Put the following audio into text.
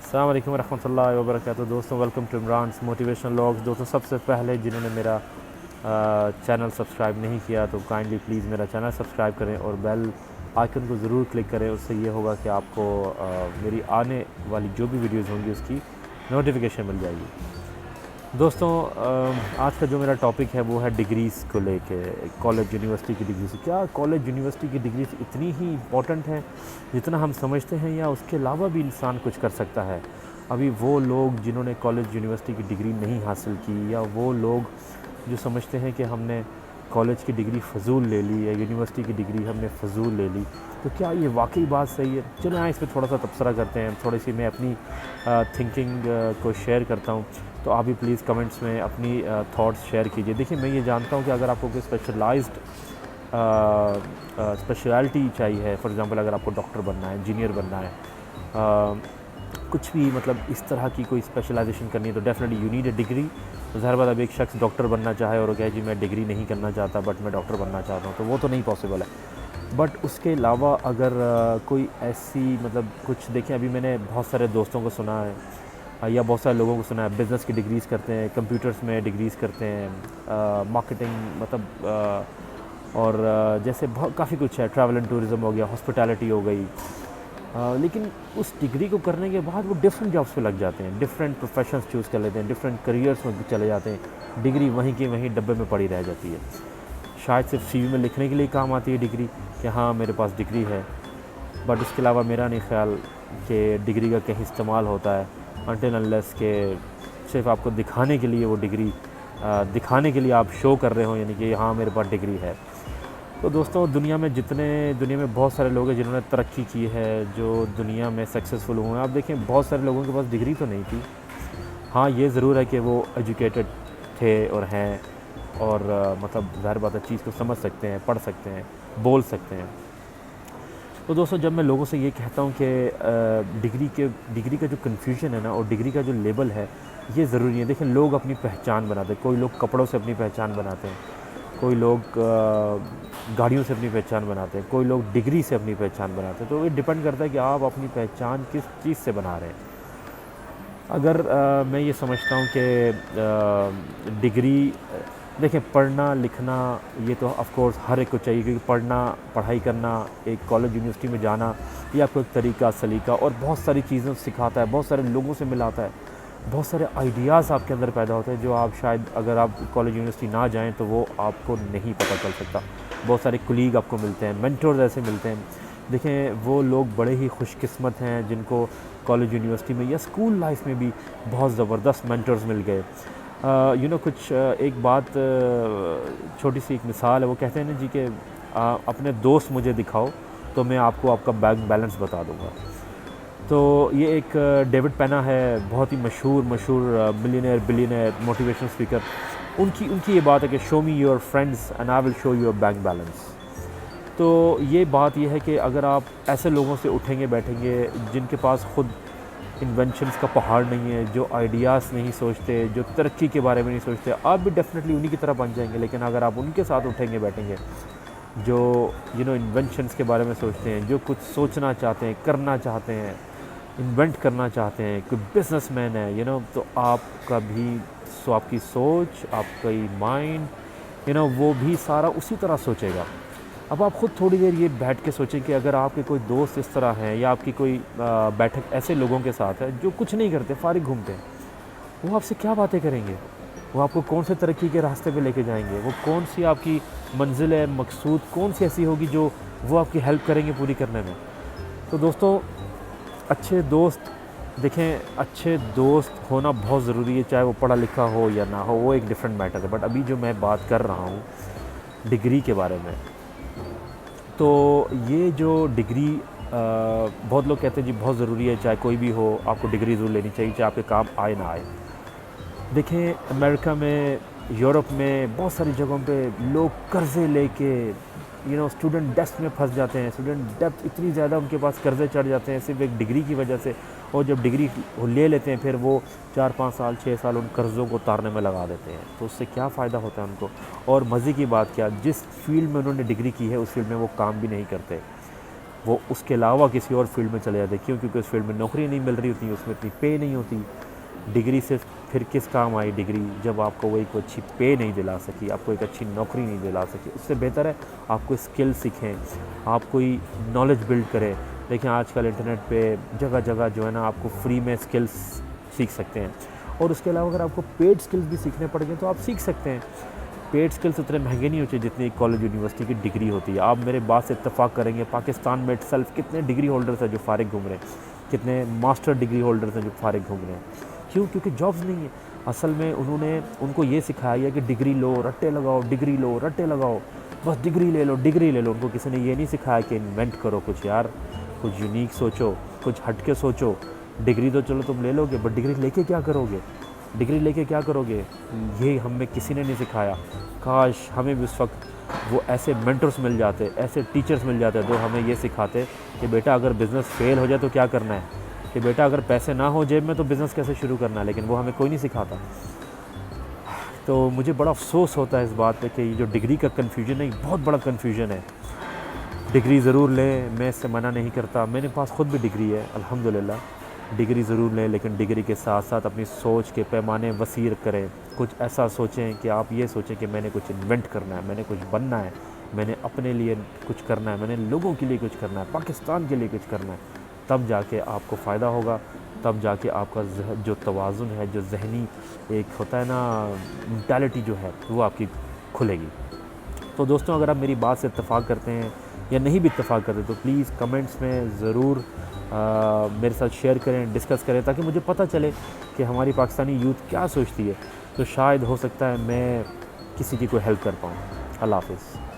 अस्सलाम वालेकुम रहमतुल्लाहि व बरकातहू। दोस्तों, welcome to Imran's motivational vlogs. दोस्तों, सबसे पहले जिन्होंने मेरा चैनल सब्सक्राइब नहीं किया तो काइंडली प्लीज़ मेरा चैनल सब्सक्राइब करें और बेल आइकन को ज़रूर क्लिक करें। उससे ये होगा कि आपको मेरी आने वाली जो भी वीडियोज़ होंगी उसकी नोटिफिकेशन मिल जाएगी। दोस्तों, आज का जो मेरा टॉपिक है वो है डिग्रीज़ को लेके, कॉलेज यूनिवर्सिटी की डिग्री से। क्या कॉलेज यूनिवर्सिटी की डिग्रीज़ इतनी ही इम्पॉर्टेंट हैं जितना हम समझते हैं, या उसके अलावा भी इंसान कुछ कर सकता है? अभी वो लोग जिन्होंने कॉलेज यूनिवर्सिटी की डिग्री नहीं हासिल की, या वो लोग जो समझते हैं कि हमने कॉलेज की डिग्री फ़जूल ले ली या यूनिवर्सिटी की डिग्री हमने फ़जूल ले ली, तो क्या ये वाकई बात सही है? चलो इस पर थोड़ा सा तबसरा करते हैं, थोड़ी सी मैं अपनी थिंकिंग को शेयर करता हूँ। तो आप भी प्लीज़ कमेंट्स में अपनी थॉट्स शेयर कीजिए। देखिए, मैं ये जानता हूँ कि अगर आपको कोई स्पेशलिटी चाहिए है, फॉर एग्ज़ाम्पल अगर आपको डॉक्टर बनना है, इंजीनियर बनना है, कुछ भी मतलब इस तरह की कोई स्पेशलाइजेशन करनी है, तो definitely you need a degree. तो ज़ाहिर बात, अब एक शख्स डॉक्टर बनना चाहे और कहे जी मैं डिग्री नहीं करना चाहता बट मैं डॉक्टर बनना चाहता हूँ, तो वो तो नहीं पॉसिबल है। बट उसके अलावा अगर कोई ऐसी मतलब कुछ देखें, अभी मैंने बहुत सारे दोस्तों को सुना है या बहुत सारे लोगों को सुना है, बिज़नेस की डिग्रीज़ करते हैं, कंप्यूटर्स में डिग्रीज़ करते हैं, मार्केटिंग मतलब और जैसे बहुत काफ़ी कुछ है, ट्रैवल एंड टूरिज़म हो गया, हॉस्पिटैलिटी हो गई। लेकिन उस डिग्री को करने के बाद वो डिफरेंट जॉब्स पे लग जाते हैं, डिफरेंट प्रोफेशंस चूज़ कर लेते हैं, डिफरेंट करियर्स में चले जाते हैं। डिग्री वहीं की वहीं डब्बे में पड़ी रह जाती है। शायद सिर्फ सीवी में लिखने के लिए काम आती है डिग्री कि हाँ मेरे पास डिग्री है, बट उसके अलावा मेरा नहीं ख्याल कि डिग्री का कहीं इस्तेमाल होता है, अनटिल अनलेस के सिर्फ आपको दिखाने के लिए वो डिग्री दिखाने के लिए आप शो कर रहे हो, यानी कि हाँ मेरे पास डिग्री है। तो दोस्तों, दुनिया में बहुत सारे लोग हैं जिन्होंने तरक्की की है, जो दुनिया में सक्सेसफुल हुए हैं। आप देखें, बहुत सारे लोगों के पास डिग्री तो नहीं थी। हाँ, ये ज़रूर है कि वो एजुकेटेड थे और हैं, और मतलब ज़ाहिर बात है चीज़ को समझ सकते हैं, पढ़ सकते हैं, बोल सकते हैं। तो दोस्तों, जब मैं लोगों से ये कहता हूँ कि डिग्री का जो कन्फ्यूजन है ना, और डिग्री का जो लेबल है, ये ज़रूरी है। देखें, लोग अपनी पहचान बनाते हैं, कोई लोग कपड़ों से अपनी पहचान बनाते हैं, कोई लोग गाड़ियों से अपनी पहचान बनाते हैं, कोई लोग डिग्री से अपनी पहचान बनाते हैं। तो ये डिपेंड करता है कि आप अपनी पहचान किस चीज़ से बना रहे हैं। अगर मैं ये समझता हूँ कि डिग्री देखें, पढ़ना लिखना ये तो ऑफ़ कोर्स हर एक को चाहिए, क्योंकि पढ़ाई करना, एक कॉलेज यूनिवर्सिटी में जाना, ये आपको एक तरीका सलीका और बहुत सारी चीज़ें सिखाता है, बहुत सारे लोगों से मिलाता है, बहुत सारे आइडियाज़ आपके अंदर पैदा होते हैं जो आप शायद अगर आप कॉलेज यूनिवर्सिटी ना जाएं तो वो आपको नहीं पता चल सकता। बहुत सारे कुलीग आपको मिलते हैं, मेंटोर्स ऐसे मिलते हैं। देखें, वो लोग बड़े ही खुशकिस्मत हैं जिनको कॉलेज यूनिवर्सिटी में या स्कूल लाइफ में भी बहुत ज़बरदस्त मेंटोर्स मिल गए। कुछ एक बात, छोटी सी एक मिसाल है। वो कहते हैं ना जी कि अपने दोस्त मुझे दिखाओ तो मैं आपको आपका बैंक बैलेंस बता दूंगा। तो ये एक डेविड पेना है, बहुत ही मशहूर बिलियनर मोटिवेशनल स्पीकर। उनकी ये बात है कि show me your friends and I will show your bank balance. तो ये बात ये है कि अगर आप ऐसे लोगों से उठेंगे बैठेंगे जिनके पास ख़ुद इन्वेंशंस का पहाड़ नहीं है, जो आइडियाज़ नहीं सोचते, जो तरक्की के बारे में नहीं सोचते, आप भी डेफिनेटली उन्हीं की तरह बन जाएंगे। लेकिन अगर आप उनके साथ उठेंगे बैठेंगे जो इन्वेंशंस के बारे में सोचते हैं, जो कुछ सोचना चाहते हैं, करना चाहते हैं, इन्वेंट करना चाहते हैं, कोई बिजनेसमैन है तो आपकी सोच, आपकी माइंड वो भी सारा उसी तरह सोचेगा। अब आप ख़ुद थोड़ी देर ये बैठ के सोचें कि अगर आपके कोई दोस्त इस तरह हैं, या आपकी कोई बैठक ऐसे लोगों के साथ है जो कुछ नहीं करते, फारिग घूमते हैं, वो आपसे क्या बातें करेंगे? वो आपको कौन से तरक्की के रास्ते पे लेके जाएंगे? वो कौन सी आपकी मंजिल है, मकसूद कौन सी ऐसी होगी जो वो आपकी हेल्प करेंगे पूरी करने में? तो दोस्तों, अच्छे दोस्त होना बहुत ज़रूरी है, चाहे वो पढ़ा लिखा हो या ना हो, वो एक डिफरेंट मैटर है। बट अभी जो मैं बात कर रहा हूँ डिग्री के बारे में, तो ये जो डिग्री बहुत लोग कहते हैं जी बहुत ज़रूरी है, चाहे कोई भी हो आपको डिग्री ज़रूर लेनी चाहिए, चाहे आपके काम आए ना आए। देखें, अमेरिका में, यूरोप में, बहुत सारी जगहों पे लोग कर्ज़े लेके स्टूडेंट डेब्ट में फंस जाते हैं। स्टूडेंट डेब्ट इतनी ज़्यादा उनके पास कर्ज़े चढ़ जाते हैं सिर्फ एक डिग्री की वजह से, और जब डिग्री ले लेते हैं फिर वो 4-5 साल 6 साल उन कर्ज़ों को उतारने में लगा देते हैं। तो उससे क्या फ़ायदा होता है उनको? और मज़े की बात क्या, जिस फील्ड में उन्होंने डिग्री की है उस फील्ड में वो काम भी नहीं करते। वो उसके अलावा किसी और फील्ड में चले जाते। क्यों? क्योंकि उस फील्ड में नौकरी नहीं मिल रही होती, उसमें इतनी पे नहीं होती। डिग्री से फिर किस काम आई डिग्री, जब आपको वो एक अच्छी पे नहीं दिला सकी, आपको एक अच्छी नौकरी नहीं दिला सकी। उससे बेहतर है आप कोई स्किल सीखें, आप कोई नॉलेज बिल्ड करें। देखिए आजकल इंटरनेट पे जगह जगह जो है ना आपको फ्री में स्किल्स सीख सकते हैं। और उसके अलावा अगर आपको पेड स्किल्स भी सीखने पड़ गए तो आप सीख सकते हैं। पेड स्किल्स उतने महंगे नहीं होते जितनी कॉलेज यूनिवर्सिटी की डिग्री होती है। आप मेरे बात से इत्तेफाक करेंगे, पाकिस्तान में इटसेल्फ कितने डिग्री होल्डर्स हैं जो फारिग घूम रहे हैं, कितने मास्टर डिग्री होल्डर्स हैं जो फारिग घूम रहे हैं। क्यों? क्योंकि जॉब्स नहीं है। असल में उनको ये सिखाया है कि डिग्री लो, रट्टे लगाओ, डिग्री लो, रट्टे लगाओ, बस डिग्री ले लो, डिग्री ले लो। उनको किसी ने ये नहीं सिखाया कि इन्वेंट करो कुछ यार, कुछ यूनिक सोचो, कुछ हट के सोचो। डिग्री तो चलो तुम ले लोगे, बट डिग्री लेके क्या करोगे? डिग्री लेके क्या करोगे? ये हमें किसी ने नहीं सिखाया। काश हमें भी उस वक्त वो ऐसे मेंटर्स मिल जाते, ऐसे टीचर्स मिल जाते जो हमें ये सिखाते कि बेटा अगर बिज़नेस फेल हो जाए तो क्या करना है, कि बेटा अगर पैसे ना हो जेब में तो बिज़नेस कैसे शुरू करना है। लेकिन वो हमें कोई नहीं सिखाता। तो मुझे बड़ा अफसोस होता है इस बात पे कि ये जो डिग्री का कन्फ्यूजन है, बहुत बड़ा कन्फ्यूजन है। डिग्री ज़रूर लें, मैं इससे मना नहीं करता, मेरे पास ख़ुद भी डिग्री है अल्हम्दुलिल्लाह। डिग्री ज़रूर लें, लेकिन डिग्री के साथ साथ अपनी सोच के पैमाने वसीर करें। कुछ ऐसा सोचें कि आप ये सोचें कि मैंने कुछ इन्वेंट करना है, मैंने कुछ बनना है, मैंने अपने लिए कुछ करना है, मैंने लोगों के लिए कुछ करना है, पाकिस्तान के लिए कुछ करना है। तब जाके आपको फ़ायदा होगा, तब जाके आपका जो तवाज़ुन है, जो ज़हनी एक होता है ना मेंटालिटी जो है, वो आपकी खुलेगी। तो दोस्तों अगर आप मेरी बात से इत्तेफाक करते हैं या नहीं भी इत्तेफाक करते तो प्लीज़ कमेंट्स में ज़रूर मेरे साथ शेयर करें, डिस्कस करें, ताकि मुझे पता चले कि हमारी पाकिस्तानी यूथ क्या सोचती है। तो शायद हो सकता है मैं किसी की कोई हेल्प कर पाऊँ। अल्लाह हाफ़िज़।